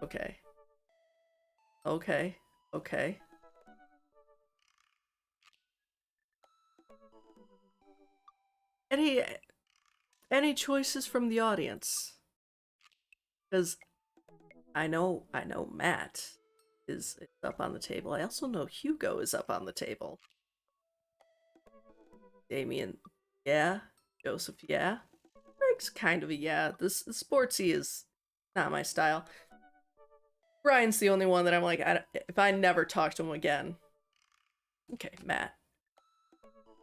Okay. Okay. Okay. Any any choices from the audience? Because I know Matt is up on the table. I also know Hugo is up on the table. Damien, yeah. Joseph, yeah. Greg's kind of a yeah. This sportsy is not my style. Brian's the only one that I'm like, if I never talk to him again. Okay, Matt.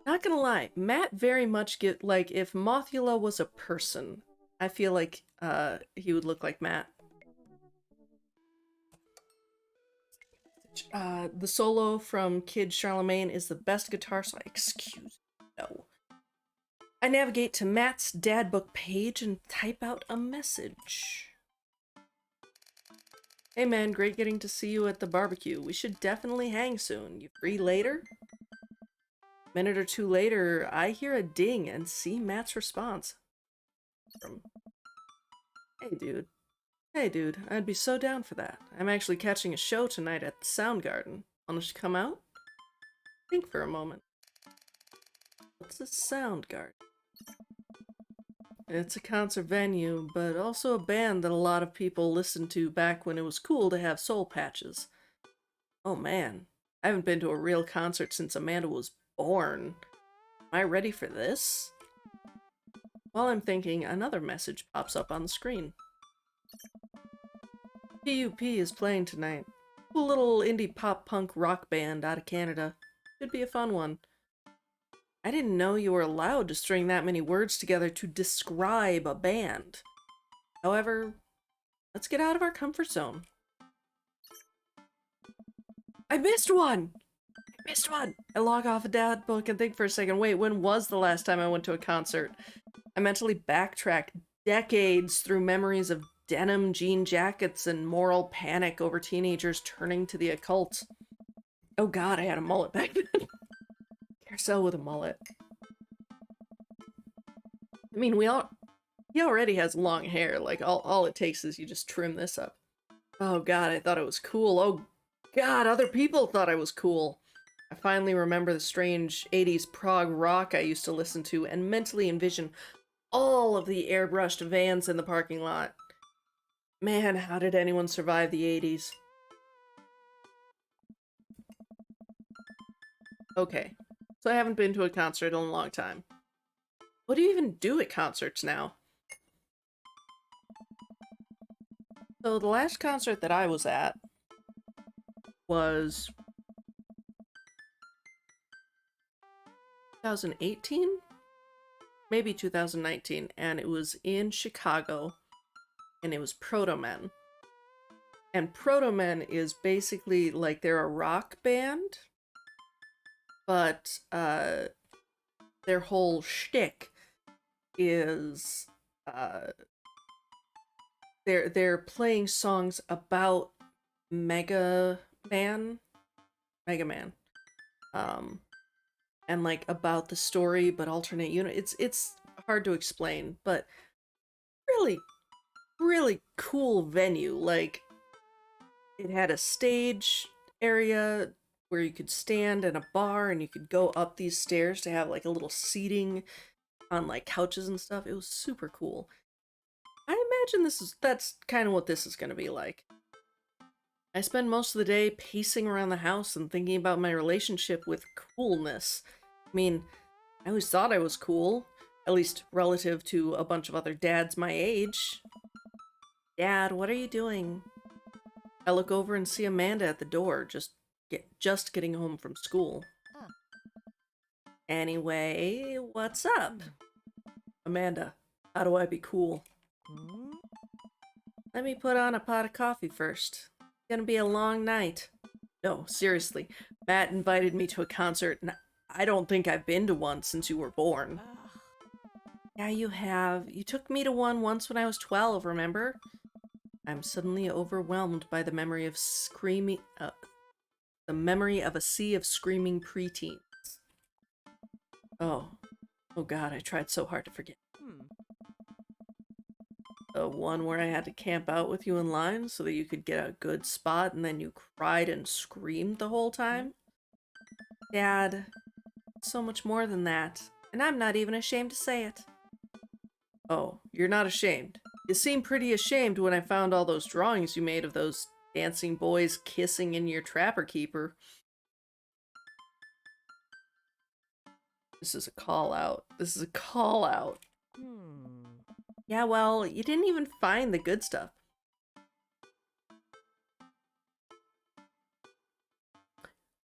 Not gonna lie, Matt very much get like if Mothula was a person, I feel like he would look like Matt. The solo from Kid Charlemagne is the best guitar song. Excuse me, no. I navigate to Matt's dad book page and type out a message. Hey man, great getting to see you at the barbecue. We should definitely hang soon. You free later? Minute or two later, I hear a ding and see Matt's response. From, hey dude. Hey dude, I'd be so down for that. I'm actually catching a show tonight at the Soundgarden. Want to come out? Think for a moment. What's a Soundgarden? It's a concert venue, but also a band that a lot of people listened to back when it was cool to have soul patches. Oh man, I haven't been to a real concert since Amanda was born. Am I ready for this? While I'm thinking, another message pops up on the screen. PUP is playing tonight. Cool little indie pop punk rock band out of Canada. Should be a fun one. I didn't know you were allowed to string that many words together to describe a band. However, let's get out of our comfort zone. I missed one! I missed one! I log off a dad book and think for a second, wait, when was the last time I went to a concert? I mentally backtrack decades through memories of denim jean jackets and moral panic over teenagers turning to the occult. Oh god, I had a mullet back then. Carousel with a mullet. I mean, he already has long hair. Like, all it takes is you just trim this up. Oh god, I thought it was cool. Oh god, other people thought I was cool. I finally remember the strange 80s prog rock I used to listen to and mentally envision all of the airbrushed vans in the parking lot. Man, how did anyone survive the 80s? Okay, so I haven't been to a concert in a long time. What do you even do at concerts now? So the last concert that I was at was 2018? Maybe 2019, and it was in Chicago, and it was Proto Men. And Proto Men is basically like they're a rock band, but their whole shtick is they're playing songs about Mega Man, Mega Man, and like about the story, but alternate unit. It's hard to explain, but really, really cool venue. Like it had a stage area where you could stand and a bar, and you could go up these stairs to have like a little seating on like couches and stuff. It was super cool. I imagine that's kind of what this is going to be like. I spend most of the day pacing around the house and thinking about my relationship with coolness. I mean, I always thought I was cool, at least relative to a bunch of other dads my age. Dad, what are you doing? I look over and see Amanda at the door, just getting home from school. Anyway, what's up? Amanda, how do I be cool? Let me put on a pot of coffee first. It's gonna be a long night. No, seriously. Matt invited me to a concert, and I don't think I've been to one since you were born. Yeah, you have. You took me to one once when I was 12, remember? I'm suddenly overwhelmed by the memory of the memory of a sea of screaming preteens. Oh. Oh god, I tried so hard to forget. The one where I had to camp out with you in line so that you could get a good spot and then you cried and screamed the whole time? Dad, so much more than that. And I'm not even ashamed to say it. Oh, you're not ashamed. You seemed pretty ashamed when I found all those drawings you made of those dancing boys kissing in your trapper keeper. This is a call out. This is a call out. Yeah, well, you didn't even find the good stuff.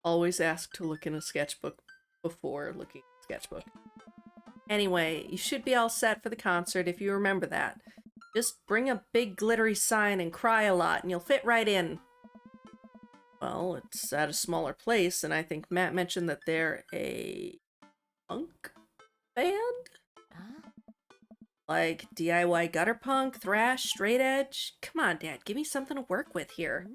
Always ask to look in a sketchbook before looking at a sketchbook. Anyway, you should be all set for the concert if you remember that. Just bring a big glittery sign and cry a lot and you'll fit right in. Well, it's at a smaller place, and I think Matt mentioned that they're a punk band? Like DIY gutter punk, thrash, straight edge? Come on, Dad, give me something to work with here.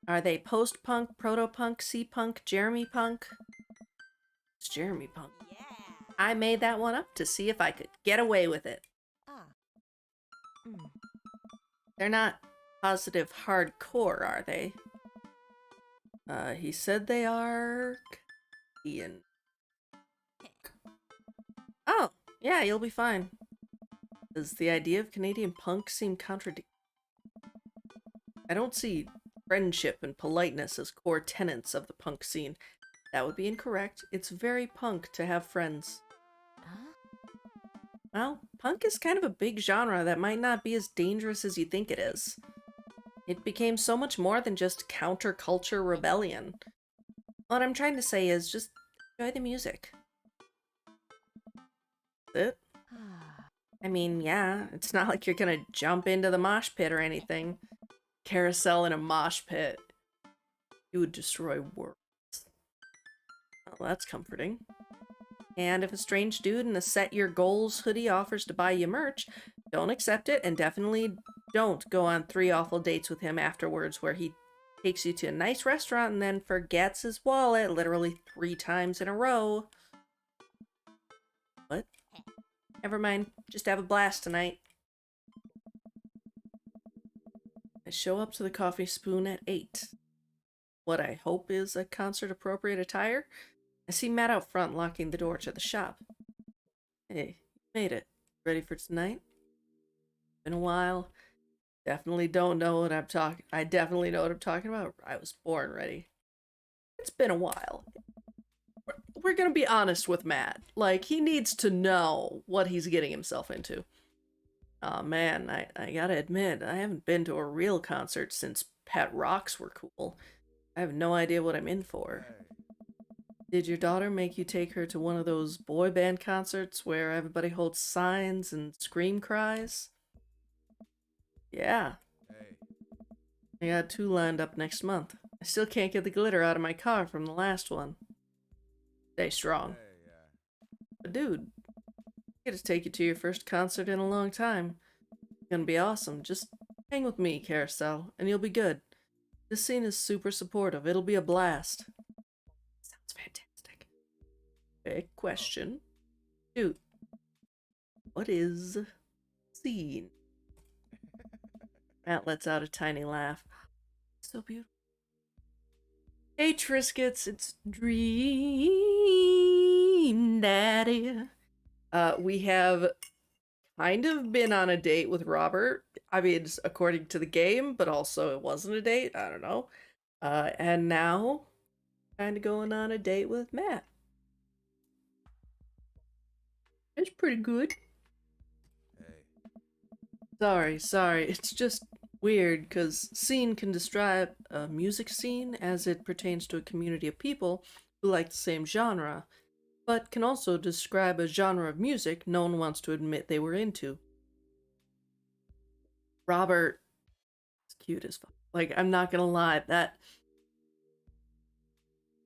Are they post-punk, proto-punk, C-punk, Jeremy punk? It's Jeremy punk. Yeah. I made that one up to see if I could get away with it. They're not positive hardcore, are they? He said they are... Ian. Oh, yeah, you'll be fine. Does the idea of Canadian punk seem contradictory? I don't see friendship and politeness as core tenets of the punk scene. That would be incorrect. It's very punk to have friends. Well, punk is kind of a big genre that might not be as dangerous as you think it is. It became so much more than just counterculture rebellion. What I'm trying to say is just enjoy the music. That's it? I mean, yeah, it's not like you're gonna jump into the mosh pit or anything. Carousel in a mosh pit. You would destroy worlds. Well, that's comforting. And if a strange dude in a Set Your Goals hoodie offers to buy you merch, don't accept it and definitely don't go on 3 awful dates with him afterwards where he takes you to a nice restaurant and then forgets his wallet literally 3 times in a row. What? Never mind. Just have a blast tonight. I show up to the Coffee Spoon at 8. What I hope is a concert-appropriate attire. I see Matt out front locking the door to the shop. Hey, you made it. Ready for tonight? Been a while. Definitely don't know what I'm talking. I definitely know what I'm talking about. I was born ready. It's been a while. We're gonna be honest with Matt. Like, he needs to know what he's getting himself into. Aw, man, I gotta admit, I haven't been to a real concert since Pet Rocks were cool. I have no idea what I'm in for. Did your daughter make you take her to one of those boy band concerts where everybody holds signs and scream cries? Yeah. I got 2 lined up next month. I still can't get the glitter out of my car from the last one. Stay strong. But dude, I get to take you to your first concert in a long time. It's gonna be awesome. Just hang with me, Carousel, and you'll be good. This scene is super supportive. It'll be a blast. Sounds fantastic. Big question. Dude, what is scene? Matt lets out a tiny laugh. So beautiful. Hey Triscuits, it's Dream Daddy. We have kind of been on a date with Robert. I mean, according to the game, but also it wasn't a date. I don't know. And now, kind of going on a date with Matt. It's pretty good. Sorry. It's just weird, because scene can describe a music scene as it pertains to a community of people who like the same genre, but can also describe a genre of music no one wants to admit they were into. Robert is cute as fuck. Like, I'm not gonna lie,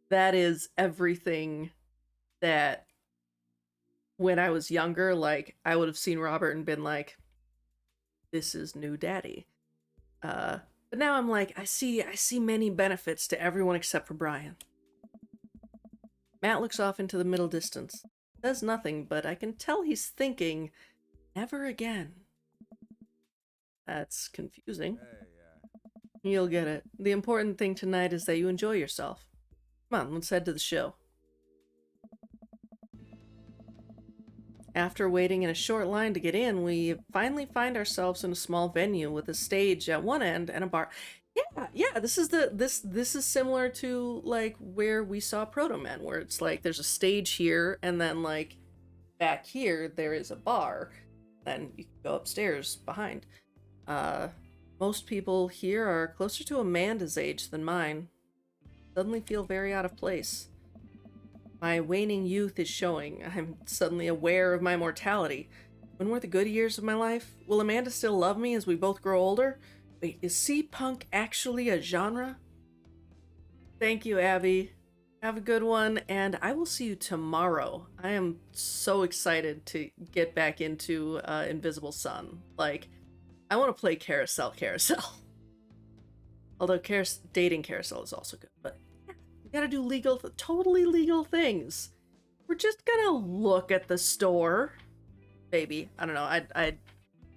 that is everything that when I was younger, like, I would have seen Robert and been like, this is new daddy. But now I'm like, I see many benefits to everyone except for Brian. Matt looks off into the middle distance. Says nothing, but I can tell he's thinking, never again. That's confusing. You'll get it. The important thing tonight is that you enjoy yourself. Come on, let's head to the show. After waiting in a short line to get in, we finally find ourselves in a small venue with a stage at one end and a bar. Yeah, this is similar to like where we saw Proto Man, where it's like there's a stage here and then like back here there is a bar. Then you can go upstairs behind. Most people here are closer to Amanda's age than mine. Suddenly feel very out of place. My waning youth is showing. I'm suddenly aware of my mortality. When were the good years of my life? Will Amanda still love me as we both grow older? Wait, is C-punk actually a genre? Thank you, Abby. Have a good one, and I will see you tomorrow. I am so excited to get back into Invisible Sun. Like, I want to play Carousel. Although dating Carousel is also good, but yeah, we gotta do totally legal things. We're just gonna look at the store. Maybe. I don't know. I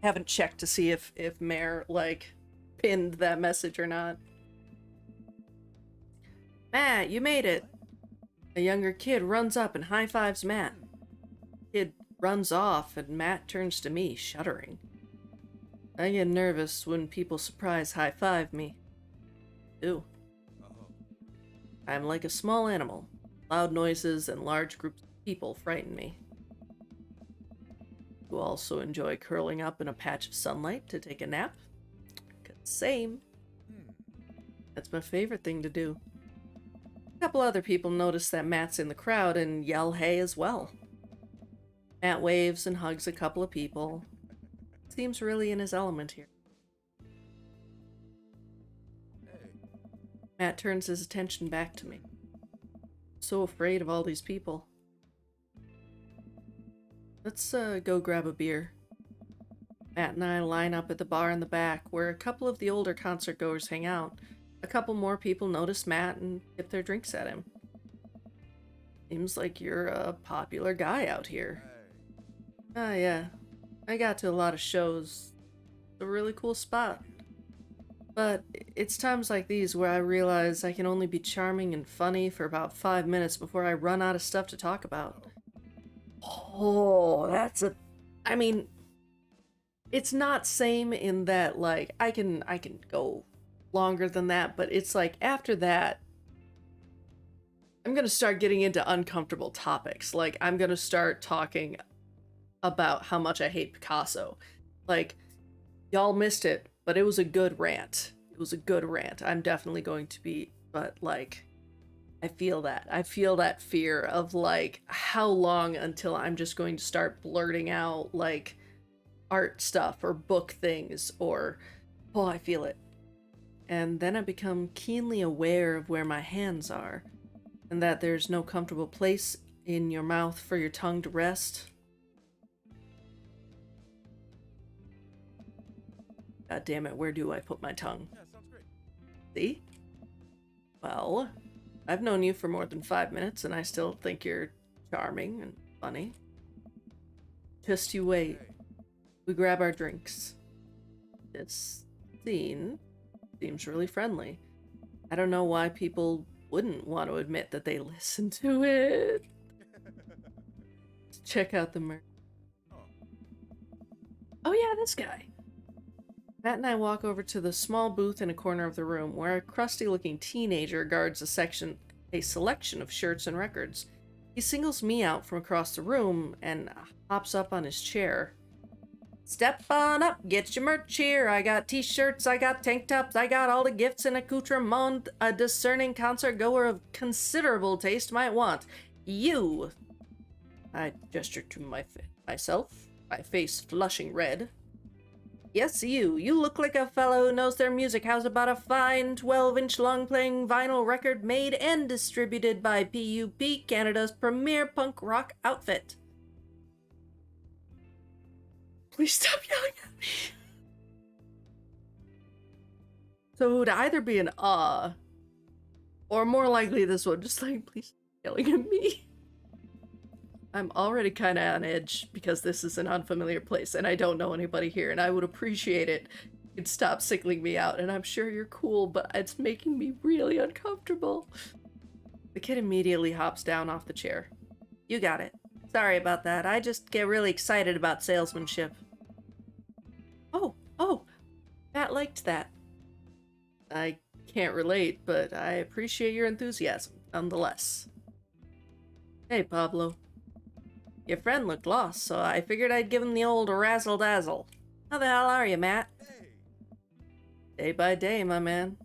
haven't checked to see if Mare, like, pinned that message or not. Matt, you made it. A younger kid runs up and high-fives Matt. Kid runs off and Matt turns to me, shuddering. I get nervous when people surprise high-five me. Ooh. I'm like a small animal. Loud noises and large groups of people frighten me. You also enjoy curling up in a patch of sunlight to take a nap? Same. That's my favorite thing to do. A couple other people notice that Matt's in the crowd and yell hey as well. Matt waves and hugs a couple of people. Seems really in his element here. Matt turns his attention back to me. So afraid of all these people. Let's go grab a beer. Matt and I line up at the bar in the back, where a couple of the older concert goers hang out. A couple more people notice Matt and tip their drinks at him. Seems like you're a popular guy out here. Ah, yeah. I got to a lot of shows. It's a really cool spot. But it's times like these where I realize I can only be charming and funny for about 5 minutes before I run out of stuff to talk about. Oh, I mean, it's not same in that, like, I can go longer than that, but it's like after that, I'm gonna start getting into uncomfortable topics. Like, I'm gonna start talking about how much I hate Picasso. Like, y'all missed it, but it was a good rant. It was a good rant. I'm definitely going to be, but like, I feel that fear of like, how long until I'm just going to start blurting out like art stuff or book things or, oh, I feel it. And then I become keenly aware of where my hands are and that there's no comfortable place in your mouth for your tongue to rest. God damn it, where do I put my tongue? Yeah, sounds great. See? Well, I've known you for more than 5 minutes and I still think you're charming and funny. Just you wait. Hey. We grab our drinks. This scene seems really friendly. I don't know why people wouldn't want to admit that they listen to it. Check out the merch. Oh yeah, this guy. Matt and I walk over to the small booth in a corner of the room where a crusty-looking teenager guards a selection of shirts and records. He singles me out from across the room and hops up on his chair. Step on up, get your merch here. I got t-shirts, I got tank tops, I got all the gifts and accoutrement a discerning concert goer of considerable taste might want. You! I gestured to myself, my face flushing red. Yes, you. You look like a fellow who knows their music. How's about a fine 12-inch long-playing vinyl record made and distributed by PUP, Canada's premier punk rock outfit? Please stop yelling at me. So it would either be an or more likely this one, just like, please stop yelling at me. I'm already kind of on edge because this is an unfamiliar place and I don't know anybody here, and I would appreciate it. You'd stop singling me out, and I'm sure you're cool, but it's making me really uncomfortable. The kid immediately hops down off the chair. You got it. Sorry about that. I just get really excited about salesmanship. Oh, Matt liked that. I can't relate, but I appreciate your enthusiasm, nonetheless. Hey, Pablo. Your friend looked lost, so I figured I'd give him the old razzle-dazzle. How the hell are you, Matt? Day by day, my man.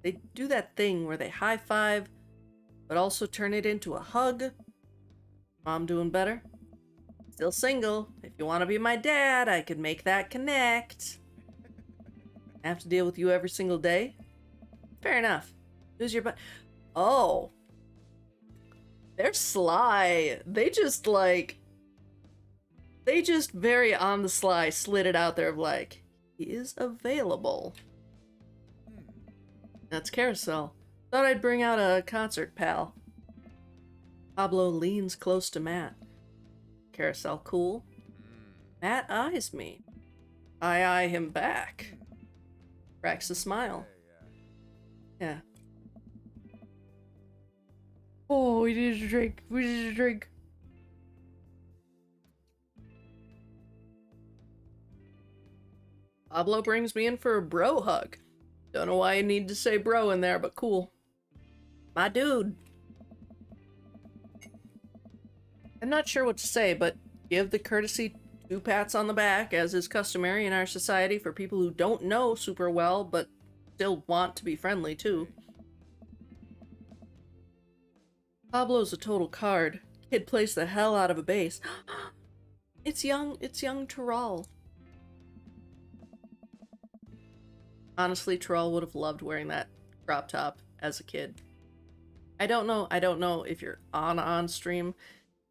They do that thing where they high-five, but also turn it into a hug. Mom doing better? Still single. If you want to be my dad, I could make that connect. Have to deal with you every single day? Fair enough. Who's your Oh. They're sly. They just very on the sly slid it out there of like, he is available. That's Carousel. Thought I'd bring out a concert, pal. Pablo leans close to Matt. Carousel cool? Matt eyes me. I eye him back. Cracks a smile. Yeah. Oh, we need a drink. We need a drink. Pablo brings me in for a bro hug. Don't know why you need to say bro in there, but cool. My dude. I'm not sure what to say, but give the courtesy 2 pats on the back, as is customary in our society for people who don't know super well, but still want to be friendly too. Pablo's a total card. Kid plays the hell out of a bass. It's young Terral. Honestly, Terral would have loved wearing that crop top as a kid. I don't know if you're on stream,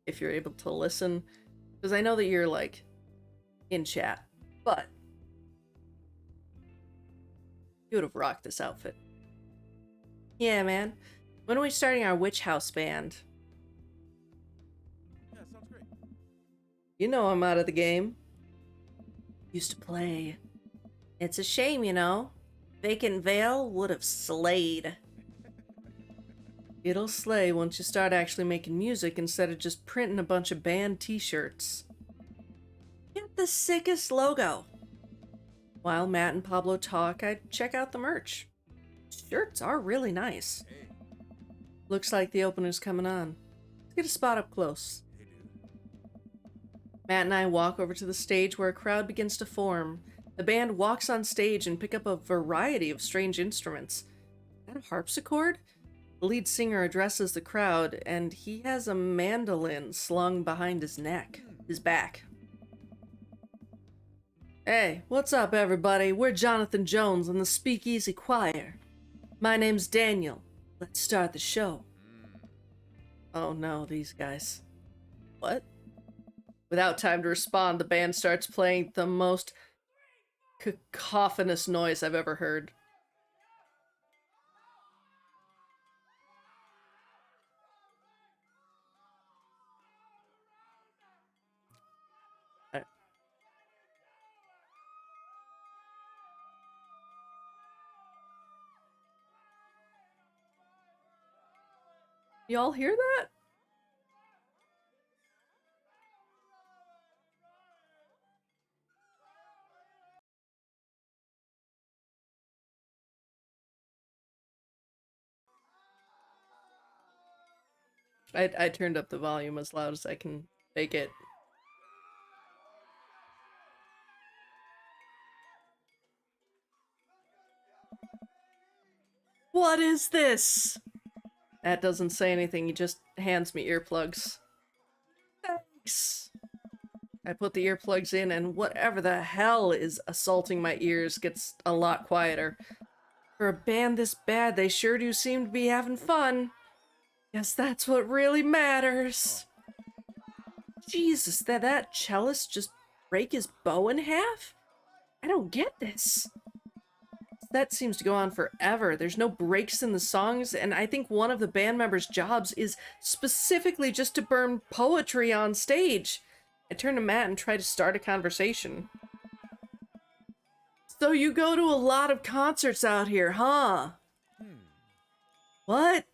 if you're able to listen, because I know that you're like in chat, but you would have rocked this outfit. Yeah, man. When are we starting our Witch House band? Yeah, sounds great. You know I'm out of the game. Used to play. It's a shame, you know. Vacant Veil would have slayed. It'll slay once you start actually making music instead of just printing a bunch of band t-shirts. Get the sickest logo. While Matt and Pablo talk, I check out the merch. Shirts are really nice. Hey. Looks like the opener's coming on. Let's get a spot up close. Hey, dude. Matt and I walk over to the stage where a crowd begins to form. The band walks on stage and pick up a variety of strange instruments. Is that a harpsichord? The lead singer addresses the crowd, and he has a mandolin slung behind his neck, his back. Hey, what's up, everybody? We're Jonathan Jones and the Speakeasy Choir. My name's Daniel. Let's start the show. Oh no, these guys. What? Without time to respond, the band starts playing the most cacophonous noise I've ever heard. Y'all hear that? I turned up the volume as loud as I can make it. What is this? That doesn't say anything, he just hands me earplugs. Thanks. I put the earplugs in and whatever the hell is assaulting my ears gets a lot quieter. For a band this bad, they sure do seem to be having fun. Guess that's what really matters. Jesus, that cellist just break his bow in half? I don't get this. that seems to go on forever. There's no breaks in the songs, and I think one of the band members' jobs is specifically just to burn poetry on stage. I turn to Matt and try to start a conversation. So you go to a lot of concerts out here, huh? What?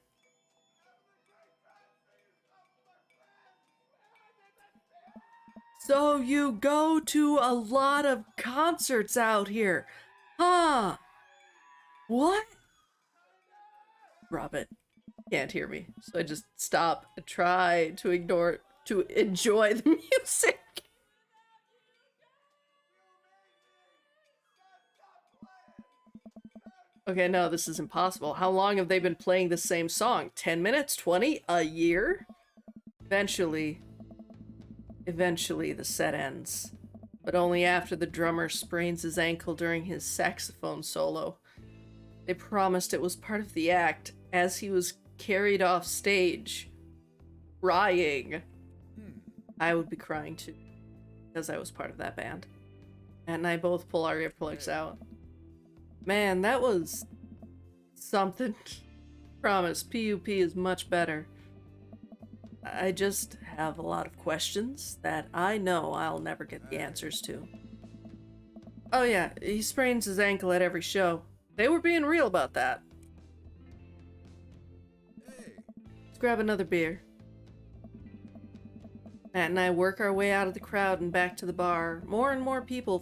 So you go to a lot of concerts out here, huh? What? Robert can't hear me, so I just stop and try to ignore, to enjoy the music. Okay, no, this is impossible. How long have they been playing the same song? 10 minutes? 20? A year? Eventually, the set ends. But only after the drummer sprains his ankle during his saxophone solo. They promised it was part of the act as he was carried off stage, crying. I would be crying too, because I was part of that band. Matt and I both pull our earplugs out. Man, that was something. Promise, PUP is much better. I just have a lot of questions that I know I'll never get the answers to. Oh yeah, he sprains his ankle at every show. They were being real about that. Let's grab another beer. Matt and I work our way out of the crowd and back to the bar. More and more people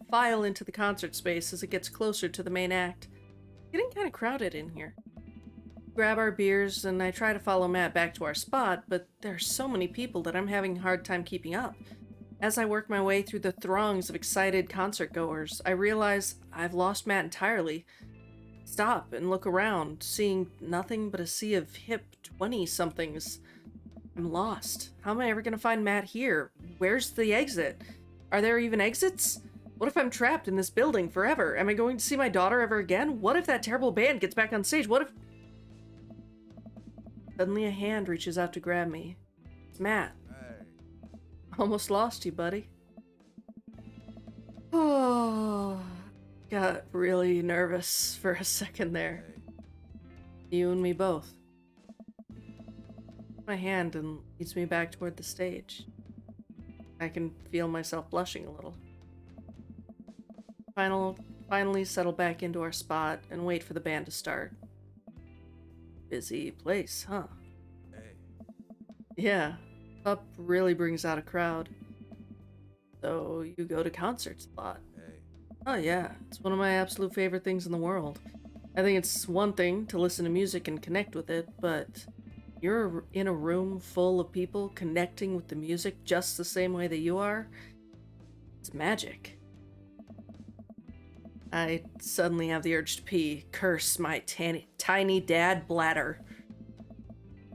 file into the concert space as it gets closer to the main act. Getting kind of crowded in here. Grab our beers and I try to follow Matt back to our spot, but there are so many people that I'm having a hard time keeping up. As I work my way through the throngs of excited concert goers, I realize I've lost Matt entirely. Stop and look around, seeing nothing but a sea of hip 20-somethings. I'm lost. How am I ever gonna find Matt here? Where's the exit? Are there even exits? What if I'm trapped in this building forever? Am I going to see my daughter ever again? What if that terrible band gets back on stage? What if... Suddenly a hand reaches out to grab me. It's Matt. Hey. Almost lost you, buddy. Oh, got really nervous for a second there. You and me both. My hand and leads me back toward the stage. I can feel myself blushing a little. Finally settle back into our spot and wait for the band to start. Busy place, huh? Hey. Yeah, PUP really brings out a crowd. So you go to concerts a lot. Hey. Oh yeah, it's one of my absolute favorite things in the world. I think it's one thing to listen to music and connect with it, but you're in a room full of people connecting with the music just the same way that you are. It's magic. I suddenly have the urge to pee. Curse my tiny dad bladder.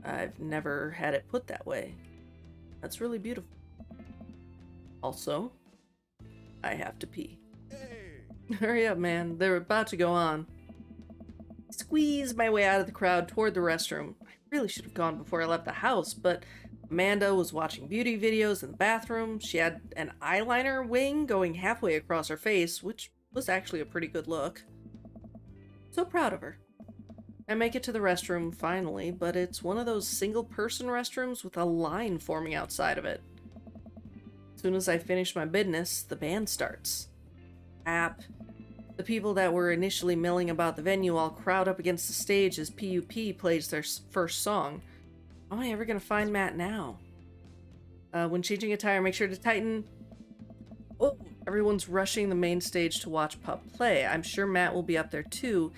I've never had it put that way. That's really beautiful. Also, I have to pee. Hey. Hurry up, man. They're about to go on. Squeeze my way out of the crowd toward the restroom. I really should have gone before I left the house, but Amanda was watching beauty videos in the bathroom. She had an eyeliner wing going halfway across her face, which was actually a pretty good look. So proud of her. I make it to the restroom finally, but it's one of those single-person restrooms with a line forming outside of it. As soon as I finish my business, the band starts. The people that were initially milling about the venue all crowd up against the stage as PUP plays their first song. How am I ever gonna find Matt now? When changing a tire, make sure to tighten... Oh, everyone's rushing the main stage to watch PUP play. I'm sure Matt will be up there too.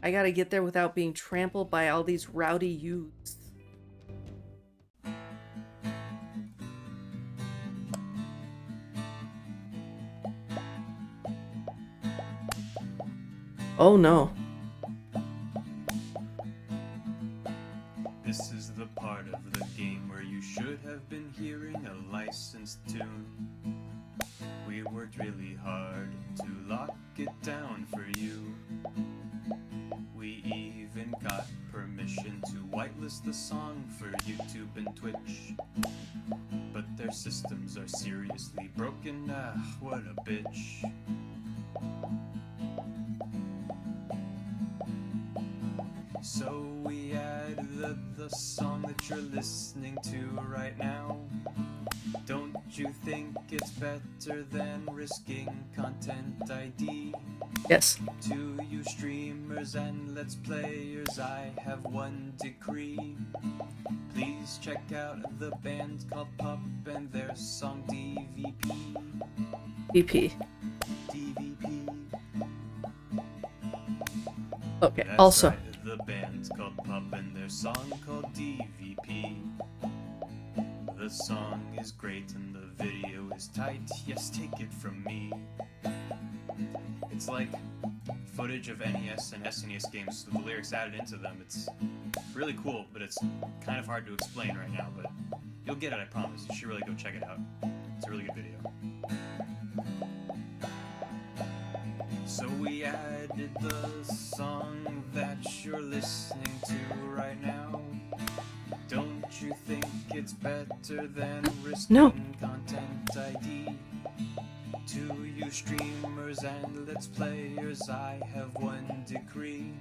I gotta get there without being trampled by all these rowdy youths. Oh no. This is the part of the game where you should have been hearing a licensed tune. We worked really hard to lock it down for you. We even got permission to whitelist the song for YouTube and Twitch. But their systems are seriously broken, what a bitch. So we added the song that you're listening to right now. Don't you think it's better than risking content ID? Yes. To you streamers and let's players, I have one decree. Please check out the band called PUP and their song DVP. VP. DVP. Okay, That's also. right, the band's called PUP and their song called DVP. The song is great and the video is tight, yes, take it from me. It's like footage of NES and SNES games with the lyrics added into them. It's really cool, but it's kind of hard to explain right now, but you'll get it, I promise. You should really go check it out. It's a really good video. So we added the song that you're listening to right now. Don't you think it's better than risking content ID? To you streamers and let's players, I have one decree.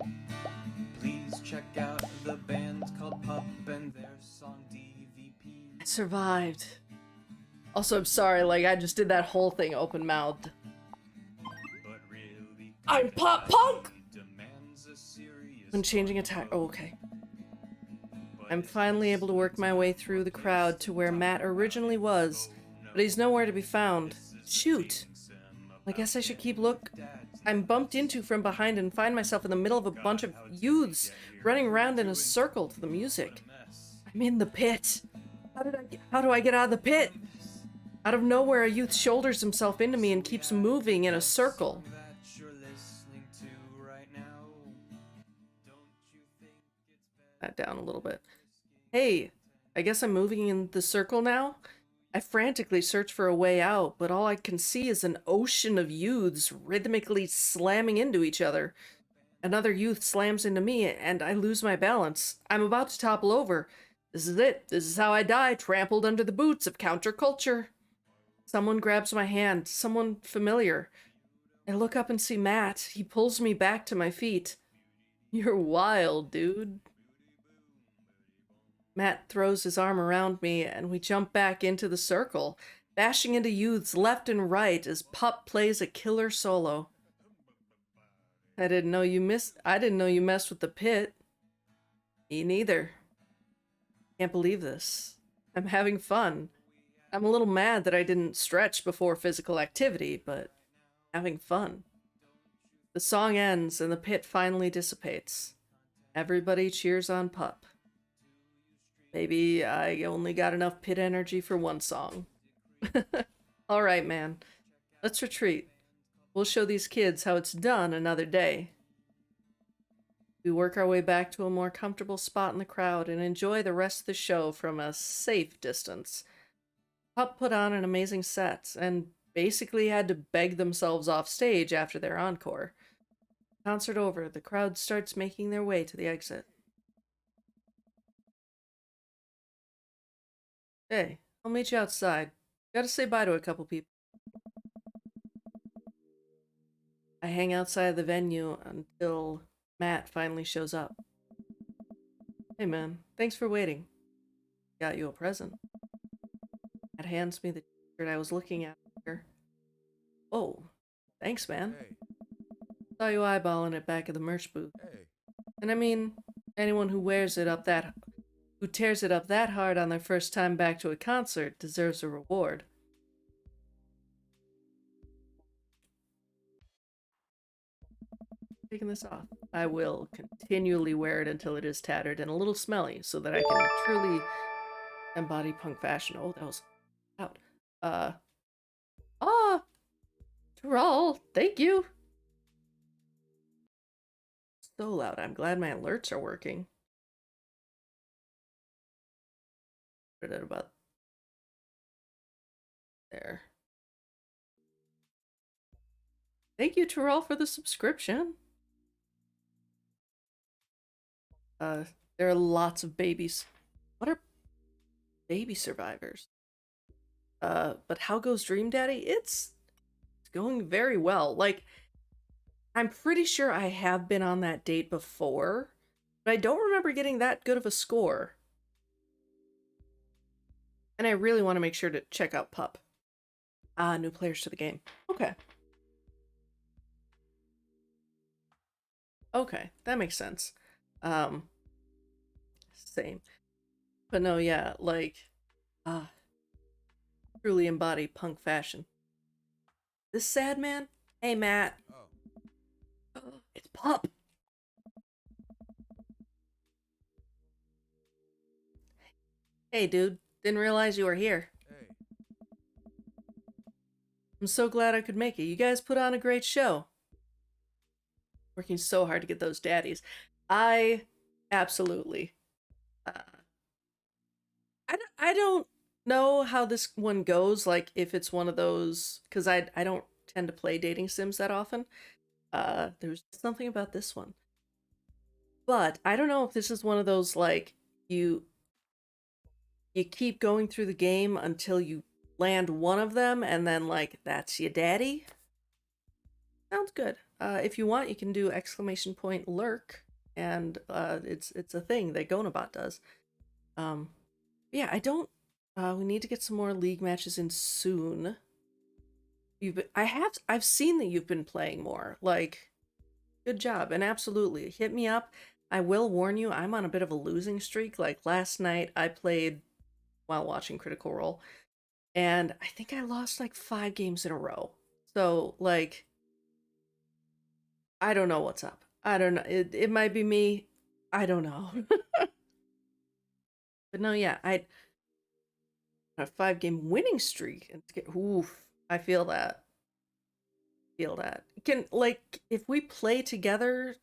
Please check out the band called PUP and their song DVP. I survived. Also, I'm sorry, like, I just did that whole thing open-mouthed. But really, I'm pop punk! demands a serious When changing attack. Oh, okay. I'm finally able to work my way through the crowd to where Matt originally was, but he's nowhere to be found. Shoot. I guess I should keep look. I'm bumped into from behind and find myself in the middle of a bunch of youths running around in a circle to the music. I'm in the pit. How do I get out of the pit? Out of nowhere, a youth shoulders himself into me and keeps moving in a circle. That down a little bit. Hey, I guess I'm moving in the circle now? I frantically search for a way out, but all I can see is an ocean of youths rhythmically slamming into each other. Another youth slams into me, and I lose my balance. I'm about to topple over. This is it. This is how I die, trampled under the boots of counterculture. Someone grabs my hand, someone familiar. I look up and see Matt. He pulls me back to my feet. You're wild, dude. Matt throws his arm around me, and we jump back into the circle, bashing into youths left and right as PUP plays a killer solo. I didn't know you messed with the pit. Me neither. Can't believe this. I'm having fun. I'm a little mad that I didn't stretch before physical activity, but having fun. The song ends and the pit finally dissipates. Everybody cheers on PUP. Maybe I only got enough pit energy for one song. Alright, man. Let's retreat. We'll show these kids how it's done another day. We work our way back to a more comfortable spot in the crowd and enjoy the rest of the show from a safe distance. PUP put on an amazing set and basically had to beg themselves off stage after their encore. Concert over, the crowd starts making their way to the exit. Hey, I'll meet you outside. Gotta say bye to a couple people. I hang outside the venue until Matt finally shows up. Hey man, thanks for waiting. Got you a present. Matt hands me the t-shirt I was looking at here. Oh, thanks man. Hey, Saw you eyeballing it back at the merch booth. hey. And I mean, anyone who tears it up that hard on their first time back to a concert deserves a reward. Taking this off. I will continually wear it until it is tattered and a little smelly so that I can truly embody punk fashion. Oh, that was loud. Terrell, thank you. So loud. I'm glad my alerts are working. Put it about there. Thank you, Terrell, for the subscription. There are lots of babies. What are baby survivors? But how goes Dream Daddy? It's going very well. Like, I'm pretty sure I have been on that date before, But I don't remember getting that good of a score. And I really want to make sure to check out PUP. Ah, new players to the game. Okay. Okay, that makes sense. Um, Same. But no, yeah, like, ah, truly embody punk fashion. This sad man? Hey, Matt. Oh, It's PUP. Hey, dude. Didn't realize you were here. hey. I'm so glad I could make it. You guys put on a great show. Working so hard to get those daddies. I absolutely. Uh, I don't know how this one goes. Like if it's one of those, because I don't tend to play dating sims that often. There's something about this one, but I don't know if this is one of those like you you keep going through the game until you land one of them, and then like that's your daddy. Sounds good. If you want, you can do exclamation point lurk, and it's a thing that Gonabot does. Um, yeah, I don't. We need to get some more league matches in soon. I've seen that you've been playing more. Like, good job, and absolutely hit me up. I will warn you, I'm on a bit of a losing streak. Like last night, I played while watching Critical Role, and I think I lost like 5 games in a row. So like, I don't know what's up. I don't know. It might be me. I don't know. But no, yeah, I a 5 game winning streak. And oof, I feel that. Feel that. Can like if we play together,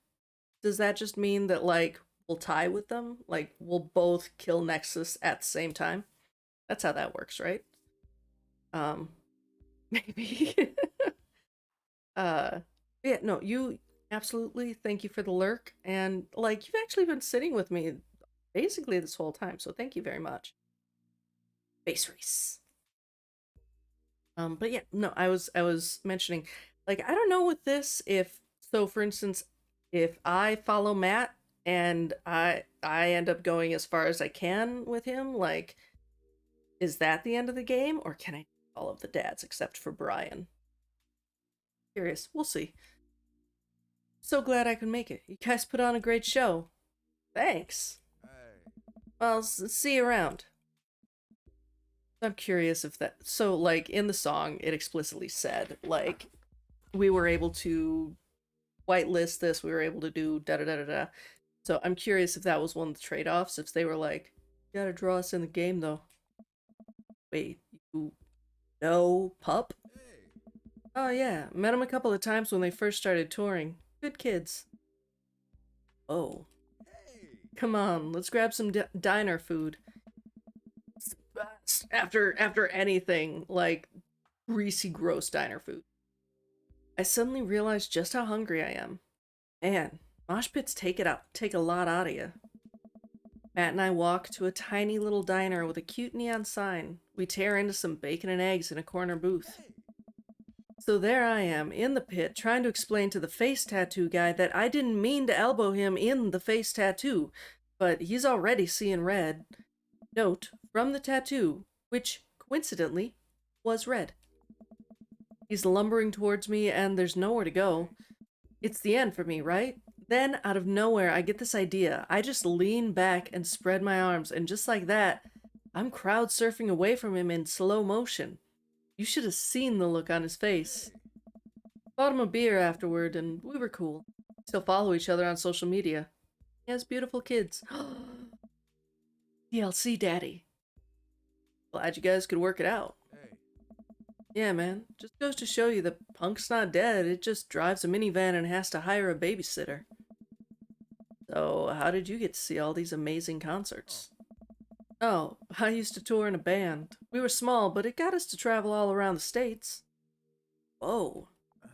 does that just mean that like we'll tie with them? Like we'll both kill Nexus at the same time? That's how that works, right? Um, maybe. uh, yeah, no, you absolutely. Thank you for the lurk, and like you've actually been sitting with me basically this whole time, so thank you very much. Base race. But yeah, no, I was mentioning, like, I don't know with this if so for instance, if I follow Matt and I end up going as far as I can with him, like, is that the end of the game, or can I all of the dads except for Brian? Curious. We'll see. So glad I could make it. You guys put on a great show. Thanks. Hey. Well, see you around. I'm curious if that so like in the song it explicitly said like we were able to whitelist this, we were able to do da da da da da. So I'm curious if that was one of the trade-offs, if they were like, you gotta draw us in the game though. Wait, you know Pup? Hey. Oh yeah, met him a couple of times when they first started touring. Good kids. Oh, Hey. come on, let's grab some diner food. After anything like greasy, gross diner food. I suddenly realized just how hungry I am. Man, mosh pits take a lot out of you. Matt and I walk to a tiny little diner with a cute neon sign. We tear into some bacon and eggs in a corner booth. Hey. So there I am, in the pit, trying to explain to the face tattoo guy that I didn't mean to elbow him in the face tattoo, but he's already seeing red. Note, from the tattoo, which, coincidentally, was red. He's lumbering towards me, and there's nowhere to go. It's the end for me, right? Then, out of nowhere, I get this idea. I just lean back and spread my arms, and just like that, I'm crowd surfing away from him in slow motion. You should have seen the look on his face. Bought him a beer afterward, and we were cool. Still follow each other on social media. He has beautiful kids. DLC daddy. Glad you guys could work it out. Hey. Yeah, man. Just goes to show you that Punk's not dead. It just drives a minivan and has to hire a babysitter. So, how did you get to see all these amazing concerts? Oh, I used to tour in a band. We were small, but it got us to travel all around the States. Whoa. Uh,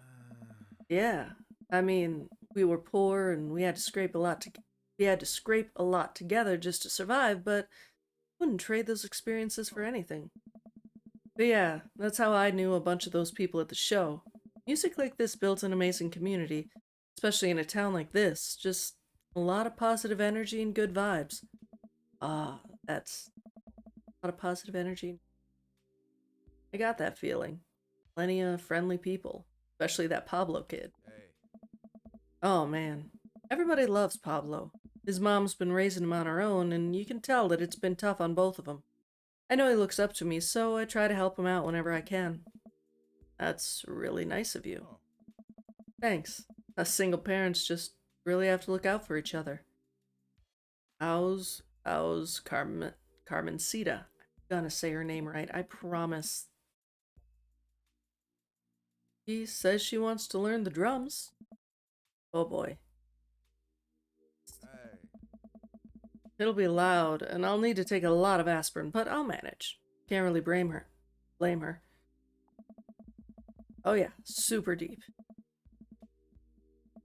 Yeah. I mean, we were poor and we had to scrape a lot together just to survive, but wouldn't trade those experiences for anything. But yeah, that's how I knew a bunch of those people at the show. Music like this builds an amazing community, especially in a town like this. Just A lot of positive energy and good vibes. Ah, that's a lot of positive energy. I got that feeling. Plenty of friendly people, especially that Pablo kid. Hey. Oh man, everybody loves Pablo. His mom's been raising him on her own, and you can tell that it's been tough on both of them. I know he looks up to me, so I try to help him out whenever I can. That's really nice of you. Oh. Thanks. Us single parents just really have to look out for each other. How's Carmencita? I'm gonna say her name right, I promise. She says she wants to learn the drums. Oh boy. Hey. It'll be loud, and I'll need to take a lot of aspirin, but I'll manage. Can't really blame her. Blame her. Oh yeah, super deep.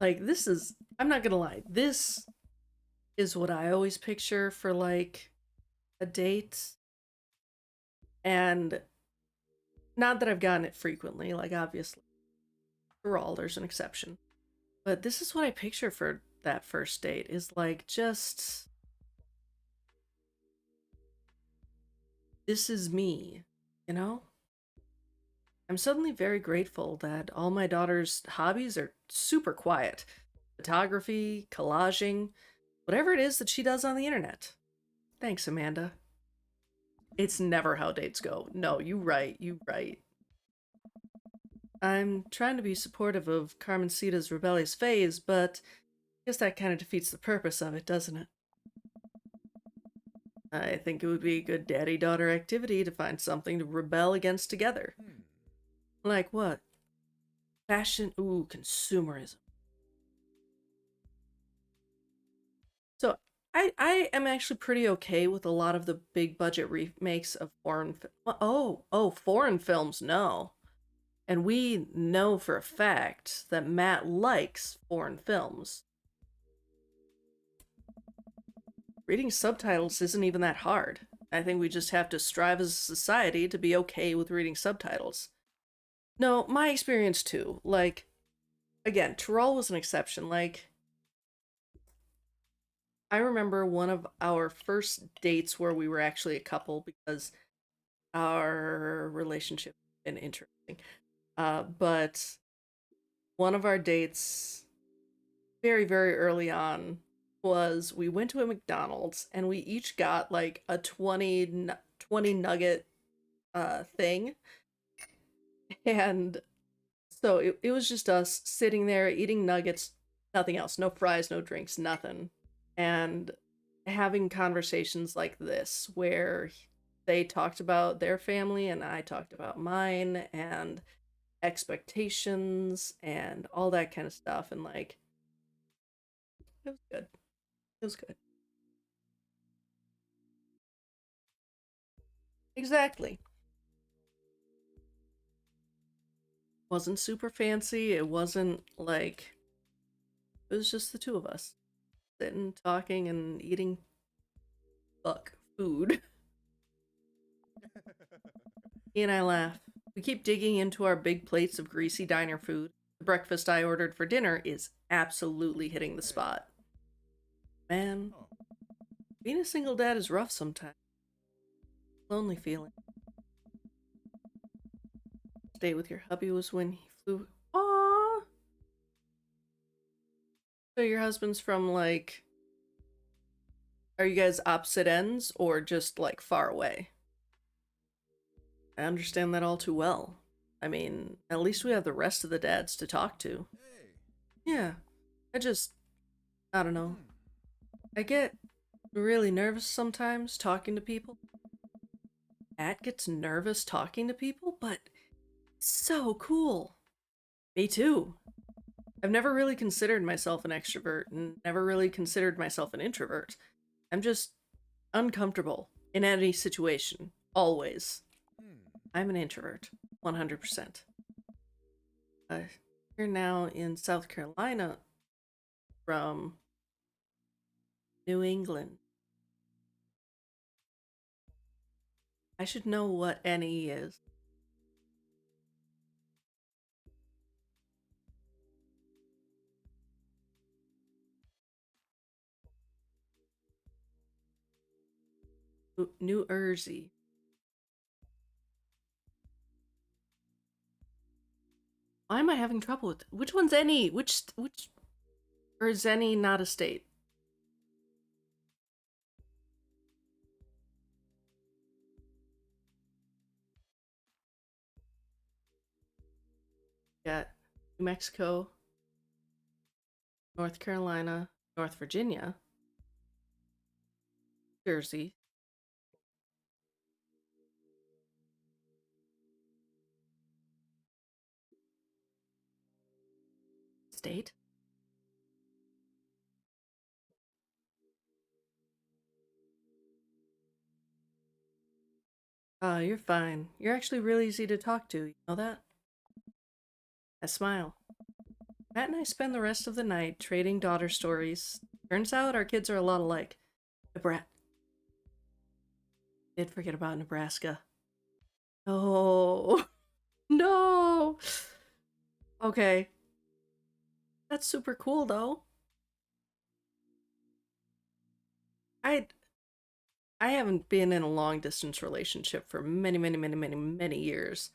Like, this is, I'm not gonna lie, this is what I always picture for, like, a date. And not that I've gotten it frequently, like, obviously. For all, there's an exception. But this is what I picture for that first date, is like, just, this is me, you know? I'm suddenly very grateful that all my daughter's hobbies are super quiet. Photography, collaging, whatever it is that she does on the internet. Thanks, Amanda. It's never how dates go. No, you right, you right. I'm trying to be supportive of Carmencita's rebellious phase, but I guess that kind of defeats the purpose of it, doesn't it? I think it would be a good daddy-daughter activity to find something to rebel against together. Hmm. Like what? Fashion, ooh, consumerism. So I am actually pretty okay with a lot of the big budget remakes of foreign films, no. And we know for a fact that Matt likes foreign films. Reading subtitles isn't even that hard. I think we just have to strive as a society to be okay with reading subtitles. No, my experience too. Like, again, Tyrol was an exception. Like, I remember one of our first dates where we were actually a couple because our relationship has been interesting. But one of our dates, very, very early on, was we went to a McDonald's and we each got like a 20 nugget thing. And so it was just us sitting there eating nuggets, nothing else, no fries, no drinks, nothing. And having conversations like this where they talked about their family and I talked about mine and expectations and all that kind of stuff. And like, it was good. It was good. Exactly. Wasn't super fancy. It wasn't like, it was just the two of us sitting, talking, and eating food. He and I laugh. We keep digging into our big plates of greasy diner food. The breakfast I ordered for dinner is absolutely hitting the Hey. spot. Man, Oh. being a single dad is rough sometimes. Lonely feeling. Date with your hubby was when he flew. Aww. So your husband's from like. Are you guys opposite ends or just like far away? I understand that all too well. I mean, at least we have the rest of the dads to talk to. Hey. Yeah, I just. I don't know. Hmm. I get really nervous sometimes talking to people. Matt gets nervous talking to people, but so cool. Me too. I've never really considered myself an extrovert and never really considered myself an introvert. I'm just uncomfortable in any situation, always. Hmm. I'm an introvert, 100%. We're now in South Carolina from New England. I should know what NE is. New Jersey. Why am I having trouble with it? Which one's any? Which or is any not a state? Got New Mexico, North Carolina, North Virginia, Jersey. State? You're fine. You're actually really easy to talk to. You know that? I smile. Matt and I spend the rest of the night trading daughter stories. Turns out our kids are a lot alike. Nebraska. Did forget about Nebraska. Oh, no. Okay. That's super cool, though. I I haven't been in a long distance relationship for many years.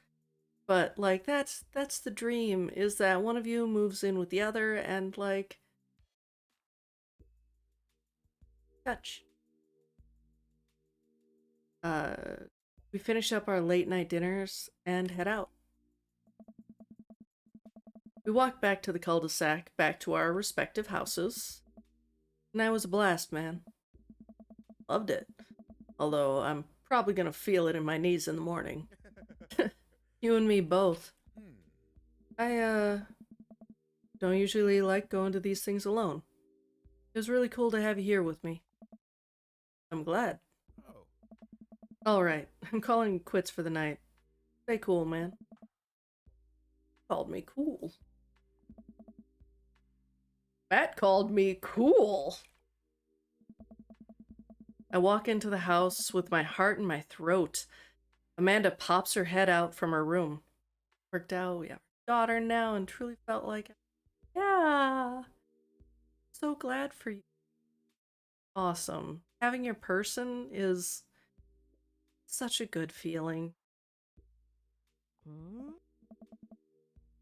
But like that's the dream, is that one of you moves in with the other and like touch. Uh we finish up our late night dinners and head out. We walk back to the cul-de-sac, back to our respective houses. And that was a blast, man. Loved it. Although I'm probably gonna feel it in my knees in the morning. You and me both. I don't usually like going to these things alone. It was really cool to have you here with me. I'm glad. Oh. Alright, I'm calling quits for the night. Stay cool, man. Called me cool. Matt called me cool. I walk into the house with my heart in my throat. Amanda pops her head out from her room. Worked out, we have a daughter now, and truly felt like, yeah, so glad for you. Awesome. Having your person is such a good feeling.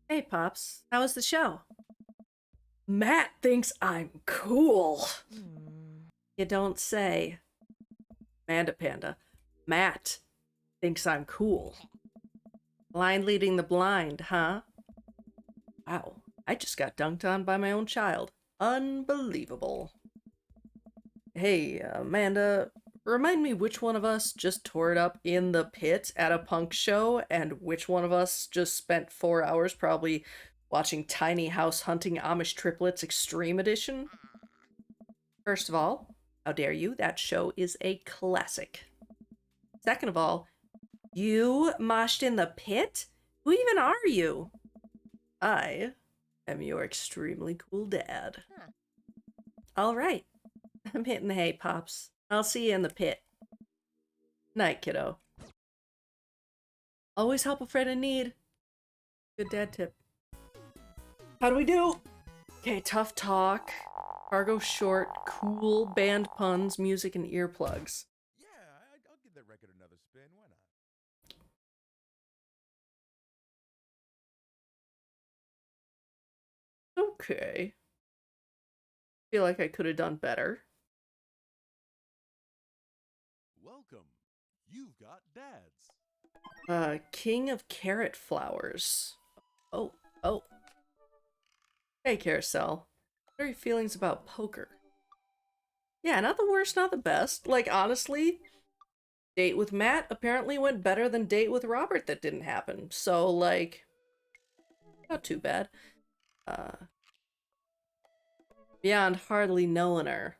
Hey, Pops, how was the show? Matt thinks I'm cool. You don't say. Amanda Panda. Matt thinks I'm cool. Blind leading the blind, huh? Wow, I just got dunked on by my own child. Unbelievable. Hey, Amanda, remind me which one of us just tore it up in the pit at a punk show, and which one of us just spent 4 hours probably watching Tiny House Hunting Amish Triplets Extreme Edition? First of all, how dare you? That show is a classic. Second of all, you moshed in the pit? Who even are you? I am your extremely cool dad. All right. I'm hitting the hay, Pops. I'll see you in the pit. Night, kiddo. Always help a friend in need. Good dad tip. How do we do? Okay, tough talk. Cargo short, cool, band puns, music, and earplugs. Yeah, I'll give that record another spin. Why not? Okay. Feel like I could have done better. Welcome. You've got dads. King of Carrot Flowers. Oh, oh. Hey, Carousel. What are your feelings about poker? Yeah, not the worst, not the best. Like, honestly, date with Matt apparently went better than date with Robert that didn't happen. So, like, not too bad. Beyond hardly knowing her.